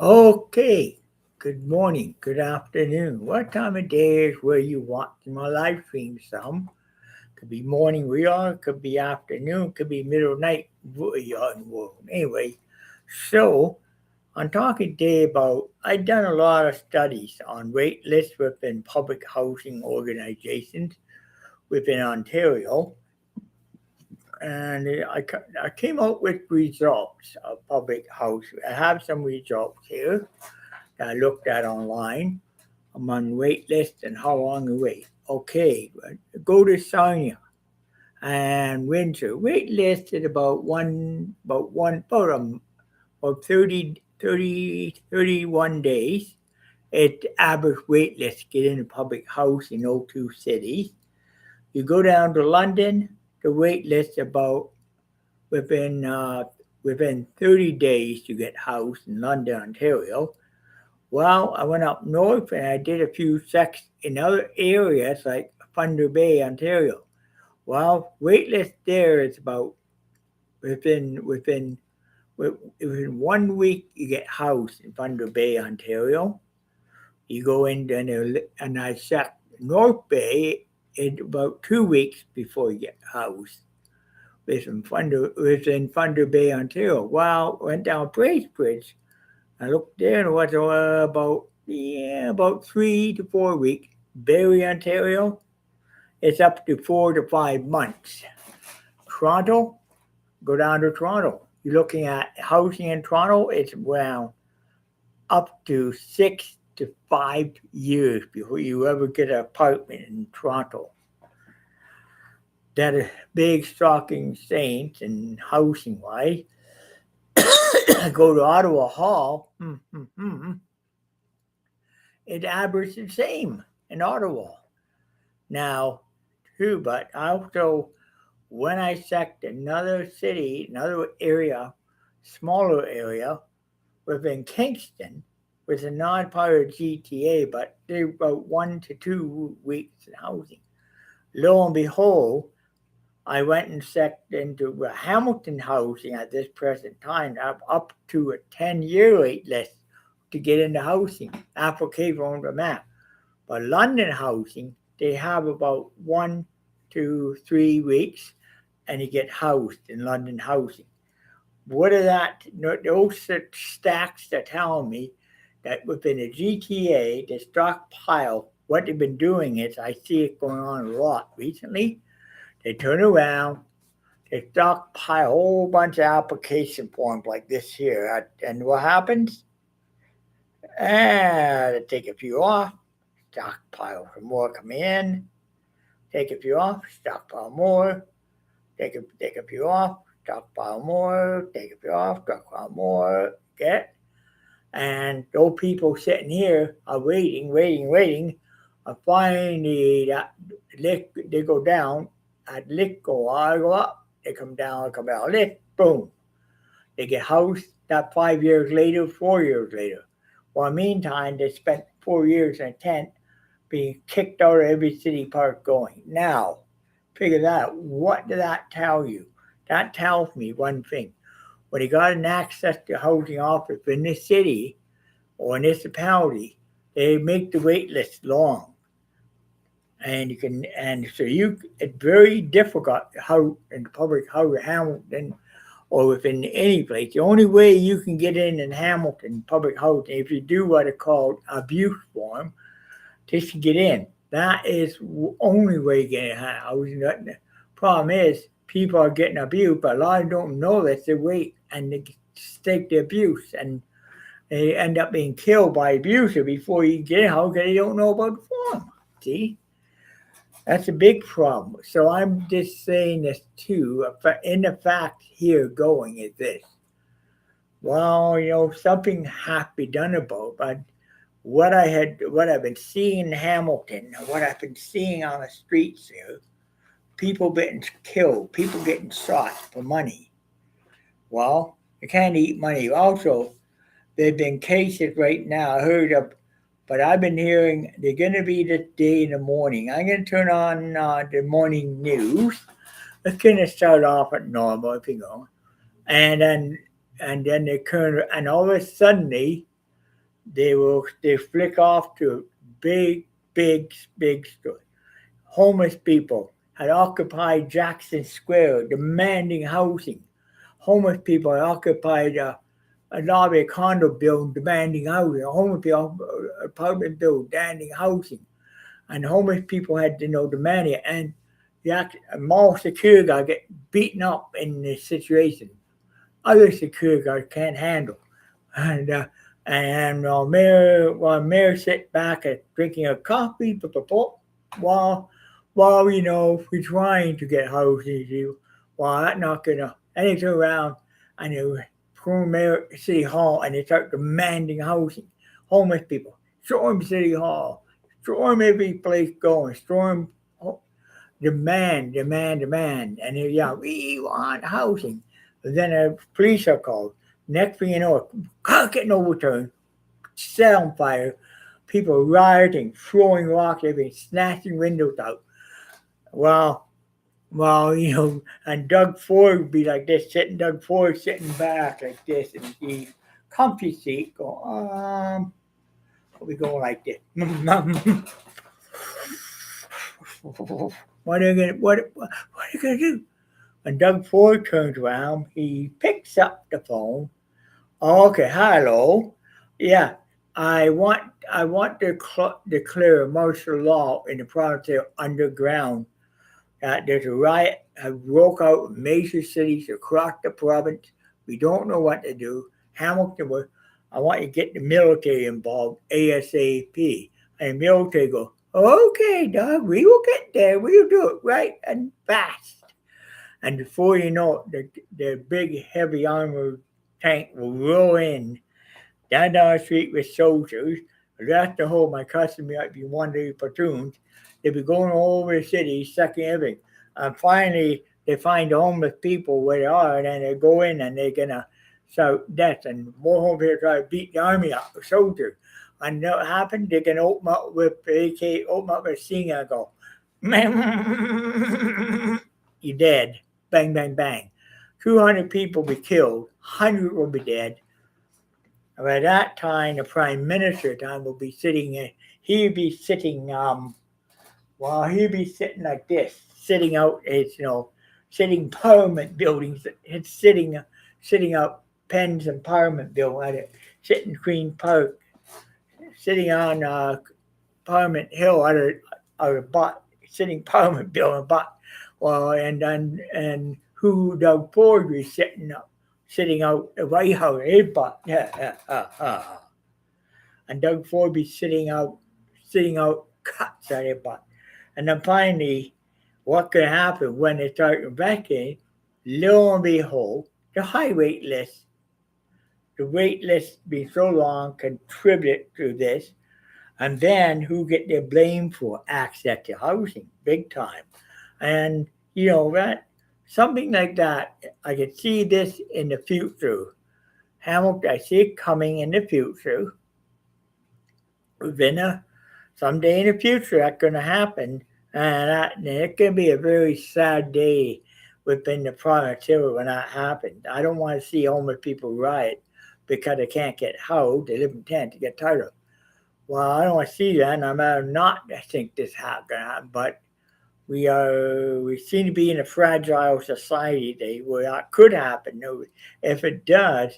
Okay, good morning, good afternoon. What time of day is where you watching my live stream? Some could be morning where you are, could be afternoon, could be middle of night where you are in the world. Anyway, so I'm talking today about I've done a lot of studies on wait lists within public housing organizations within Ontario, and I came out with results of public housing. I have some results here that I looked at online among wait lists and how long you wait. Okay, go to Sarnia and Windsor. Wait list is about 31 days. It average wait list get into public house in all two cities. You go down to London, the wait list about within uh, within 30 days to get house in London, Ontario. Well, I went up north and I did a few sects in other areas like Thunder Bay, Ontario. Well, waitlist there is about within within within 1 week you get house in Thunder Bay, Ontario. You go in and I checked North Bay in about 2 weeks before you get house within Thunder Bay, Ontario. Well, went down Bracebridge. I looked there and it was about 3 to 4 weeks. Barrie, Ontario, it's up to 4 to 5 months. Toronto, go down to Toronto. You're looking at housing in Toronto, it's around up to 6 to 5 years before you ever get an apartment in Toronto. That is big shocking saints and housing wise. Go to Ottawa Hall, it averages the same in Ottawa. Now, true, but also when I checked another city, another area, smaller area within Kingston, was a non-part of GTA, but they're about 1 to 2 weeks in housing. Lo and behold, I went and checked into Hamilton housing at this present time, up to a 10-year wait list to get into housing, application on the map. But London housing, they have about 1 to 3 weeks and you get housed in London housing. What are that? Those stacks that tell me that within the GTA, the stockpile, what they've been doing is, I see it going on a lot recently. They turn around, they stockpile a whole bunch of application forms like this here. And what happens? They take a few off, stockpile some more come in, take a few off, stockpile more, take a few off, stockpile more, take a few off, stockpile more, get. And those people sitting here are waiting. And finally, they go down, at lift I go up, they come down, lift, boom. They get housed that 5 years later, 4 years later. Well, meantime, they spent 4 years in a tent being kicked out of every city park going. Now, figure that out. What does that tell you? That tells me one thing. When you got an access to housing office in the city or municipality, they make the wait list long. It's very difficult how in public housing Hamilton or within any place. The only way you can get in Hamilton public housing if you do what is called abuse form, just to get in. That is the only way you get in housing. The problem is people are getting abused, but a lot of them don't know that they wait and they take the abuse and they end up being killed by abuser before you get in housing because they don't know about the form. See? That's a big problem. So I'm just saying this too. In the fact here going is this. Well, something has to be done about. But what I've been seeing in Hamilton, what I've been seeing on the streets here, people getting killed, people getting shot for money. Well, you can't eat money. Also, there've been cases right now. I heard of. But I've been hearing they're going to be this day in the morning. I'm going to turn on the morning news. It's going to start off at normal if you go, and then they turn and all of a sudden they flick off to big story. Homeless people had occupied Jackson Square, demanding housing. Homeless people had occupied a lobby of condo building, demanding housing. Homeless people, apartment building, demanding housing. And homeless people had demanding it. And the mall security guard get beaten up in this situation. Other security guards can't handle. And Mayor sit back and drinking a coffee, while we're trying to get housing, while that's not gonna. And they turn around and they from Mayor City Hall and they start demanding housing. Homeless people storm City Hall, storm every place going, storm demand, and they yell, "We want housing." But then the police are called. Next thing you know, car getting overturned, set on fire, people rioting, throwing rocks, everything, snatching windows out. Well, and Doug Ford would be like this, Doug Ford sitting back like this in the comfy seat, going, we'll be going like this. What are you gonna do? When Doug Ford turns around, he picks up the phone. Okay, hello. Yeah, I want to declare martial law in the province of underground. There's a riot have broke out in major cities across the province. We don't know what to do. Hamilton, I want you to get the military involved ASAP. And the military go, okay, Doug, we will get there. We'll do it right and fast. And before you know it, the big heavy armored tank will roll in down the street with soldiers. That's the whole my customer might be one of the platoons. They'll be going all over the city, sucking everything. And finally, they find the homeless people where they are, and then they go in and they're going to shout death. And more homeless people try to beat the army up, the soldiers. And what happened? They can open up with AK, open up with a singer and go, you're dead. Bang, bang, bang. 200 people will be killed. 100 will be dead. And by that time, the prime minister will be sitting. He'll be sitting. He'll be sitting like this, sitting out. Sitting Parliament buildings. It's sitting out Pens and Parliament building. Sitting Queen Park. Sitting on Parliament Hill out of butt. Sitting Parliament building butt. Well, and who Doug Ford was sitting out the White House, his butt. And Doug Ford be sitting out cuts out his butt. And then finally, what could happen when they start investigating? Lo and behold, the wait list being so long contribute to this. And then who get their blame for access to housing, big time. And that something like that, I can see this in the future. Hamilton, I see it coming in the future. Someday in the future, that's going to happen, and it can be a very sad day within the province when that happens. I don't want to see homeless people riot because they can't get housed. They live in tents to get tired of. Well, I don't want to see that, and I'm not. I think this going to happen, but we seem to be in a fragile society where that could happen. If it does,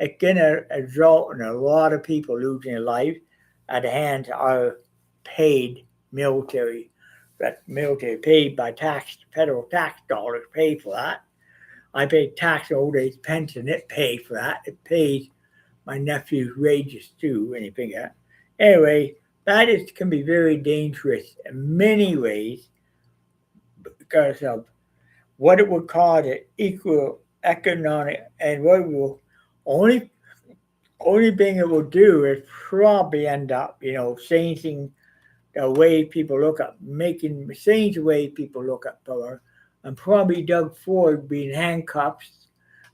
it's going to result in a lot of people losing their life at the hands of our paid military. That military paid by federal tax dollars pay for that. I pay tax on old age pension. It pays for that. It pays my nephew's wages too. Anything like that. Anyway, that can be very dangerous in many ways, because of what it would cause an equal economic, and what it will only thing it will do is probably end up, changing the way people look up, change the way people look at power, and probably Doug Ford being handcuffed,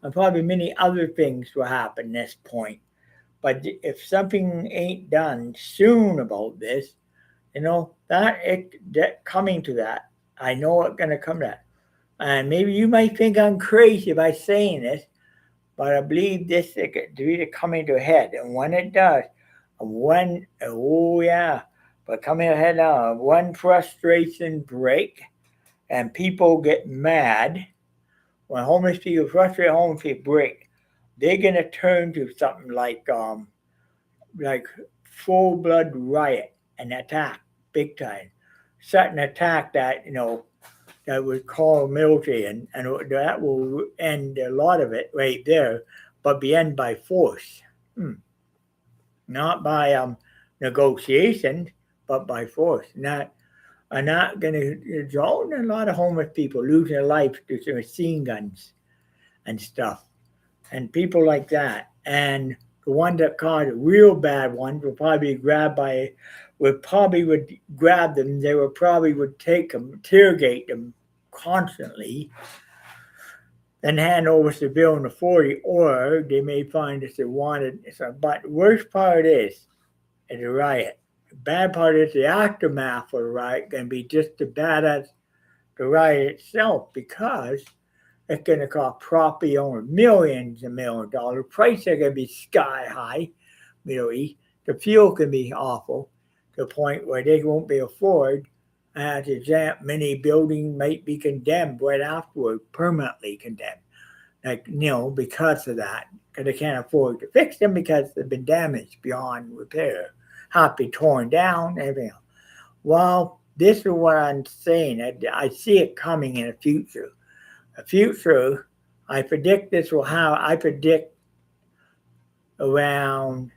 and probably many other things will happen at this point. But if something ain't done soon about this, that coming to that, I know it's going to come to that. And maybe you might think I'm crazy by saying this, but I believe this is really coming to a head. And when it does, Oh yeah, but coming ahead now, one frustration break, and people get mad when homeless people frustrate homeless people break. They're gonna turn to something like full blood riot and attack big time. Sudden attack that that would call military and that will end a lot of it right there, but be end by force. Hmm. Not by negotiation, but by force. Not going to result in a lot of homeless people losing their lives due to machine guns and stuff, and people like that. And the ones that caused real bad ones will probably be grabbed by, would grab them. They would probably would take them, interrogate them constantly, and hand over civilian authority, or they may find that they wanted. But the worst part is a riot. The bad part is the aftermath of the riot can be just as bad as the riot itself, because it's going to cost property owners millions and millions of dollars. Prices are going to be sky high. Middle East. The fuel can be awful to the point where they won't be afford. As an example, many buildings might be condemned right afterward, permanently condemned. Because of that, because they can't afford to fix them because they've been damaged beyond repair, have to be torn down, everything else. Well, this is what I'm saying. I see it coming in the future. The future, I predict this will have. I predict around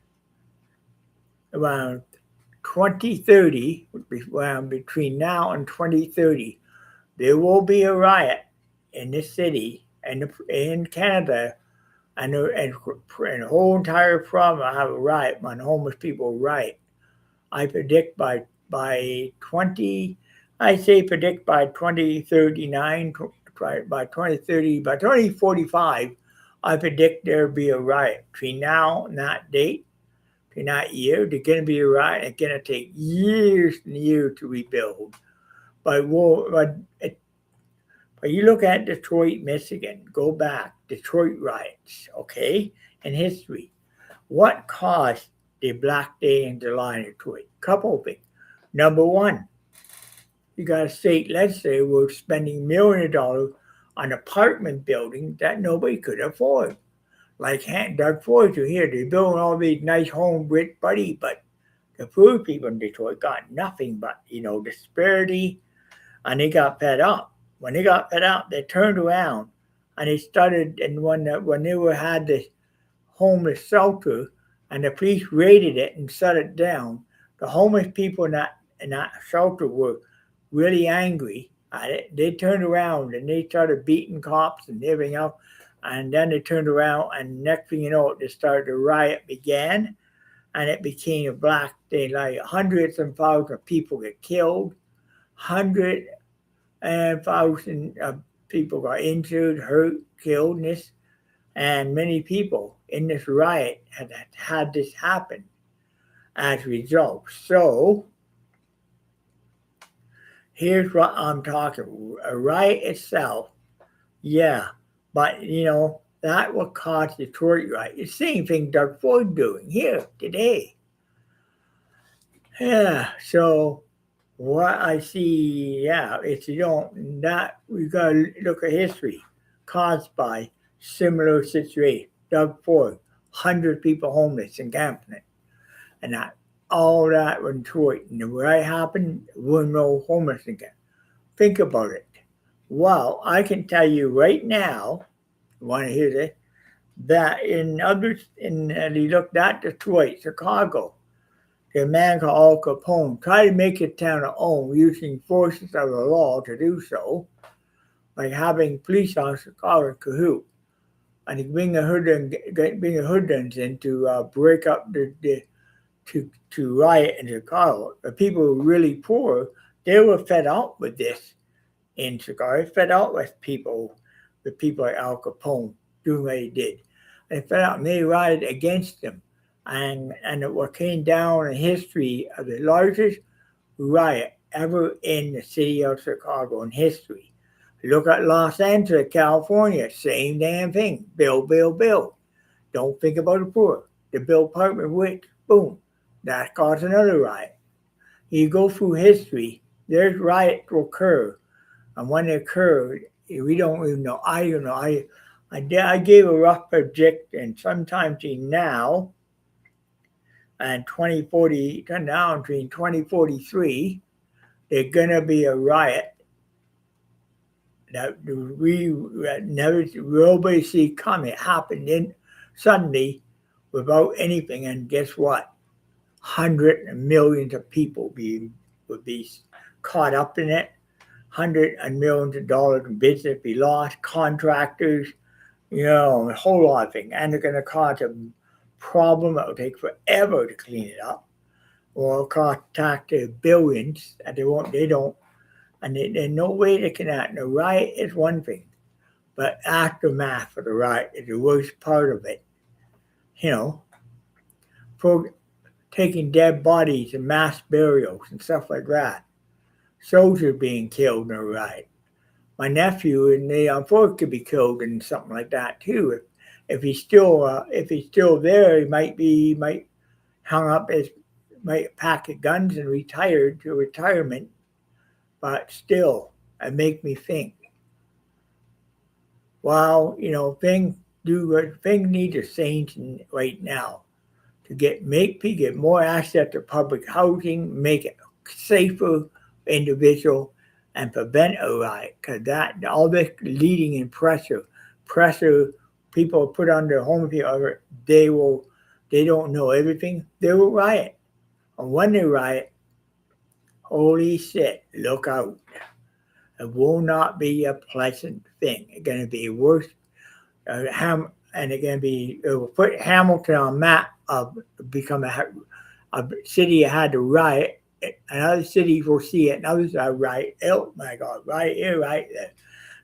2030, around between now and 2030, there will be a riot in this city and in Canada, and the whole entire problem. I have a riot when homeless people riot. I predict by 20, I say predict by 2039, by 2030, by 2045, I predict there'll be a riot between now and that date. In that year, they're going to be a riot. It's going to take years and years to rebuild. But you look at Detroit, Michigan, go back, Detroit riots, okay, in history. What caused the Black Day in July in Detroit? Couple of things. Number one, you got a state legislature who was spending millions of dollars on apartment buildings that nobody could afford. Like Doug Ford, you hear they're building all these nice homes, rich buddy, but the poor people in Detroit got nothing but disparity, and they got fed up. When they got fed up, they turned around and they started. And when they had this homeless shelter, and the police raided it and shut it down, the homeless people in that shelter were really angry at it. They turned around and they started beating cops and everything else. And then they turned around, and next thing you know, the riot began, and it became a Black Day. Like hundreds and thousands of people get killed, hundreds and thousands of people got injured, hurt, killed, and many people in this riot had this happen as a result. So here's what I'm talking about. A riot itself, yeah. But, that will cause Detroit riot. The same thing Doug Ford doing here today. Yeah, so what I see, it's, that we got to look at history caused by similar situation. Doug Ford, 100 people homeless in Campton, and that all that in Detroit. And the riot happened, we're no homeless again. Think about it. Well, I can tell you right now, you want to hear this, that he looked at Detroit, Chicago, the man called Al Capone tried to make his town his own using forces of the law to do so, like having police officers call in cahoot, and he bring the hoodlums in to break up to riot in Chicago. The people who were really poor, they were fed up with this in Chicago. Fed up with people like Al Capone doing what he did. They fed up and they rioted against him. And what came down in history of the largest riot ever in the city of Chicago in history. Look at Los Angeles, California, same damn thing. Bill. Don't think about the poor. The Bill apartment rich, boom. That caused another riot. You go through history, there's riots will occur. And when they occurred, we don't even know. I don't know. I gave a rough prediction sometime between now and 2040, now between 2043, there's going to be a riot that we never, nobody see coming. It happened in suddenly without anything. And guess what? Hundreds of millions of people would be caught up in it. Hundreds of millions of dollars in business be lost, contractors, a whole lot of things. And they're going to cause a problem that will take forever to clean it up, or cost taxpayers billions that they don't, and there's no way they can act. The riot is one thing, but aftermath of the riot is the worst part of it. For taking dead bodies and mass burials and stuff like that. Soldiers being killed in a riot. My nephew and they unfortunately could be killed in something like that too. If he's still there, he might hung up might pack his guns and retired to retirement. But still, it make me think. Well, things need to change right now to get more access to public housing, make it safer individual, and prevent a riot. Because that all this leading in pressure people put under home people, they don't know everything. They will riot, and when they riot, holy shit, look out! It will not be a pleasant thing. It's going to be worse. And it's going to it will put Hamilton on a map of become a city that had to riot, and other cities will see it, and others are riot. Oh my God, riot here, riot there,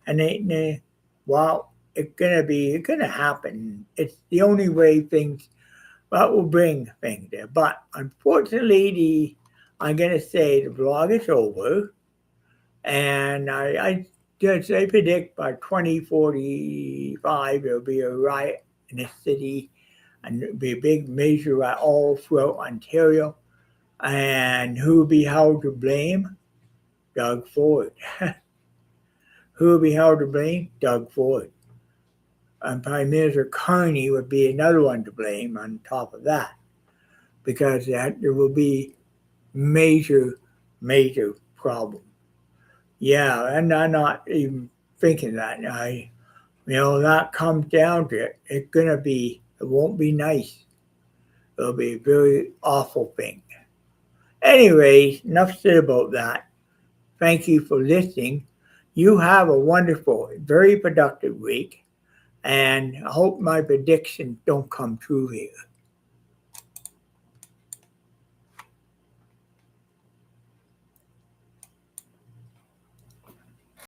and it's gonna happen. It's the only way things that will bring things there. But unfortunately, I'm gonna say the vlog is over, and I predict by 2045 there'll be a riot in the city, and it'll be a big major riot all throughout Ontario. And who will be held to blame? Doug Ford. Who will be held to blame? Doug Ford. And Prime Minister Carney would be another one to blame on top of that, because there will be major problem. Yeah, and I'm not even thinking that. That comes down to it. It won't be nice. It'll be a very awful thing. Anyways, enough said about that. Thank you for listening. You have a wonderful, very productive week, and I hope my predictions don't come true here.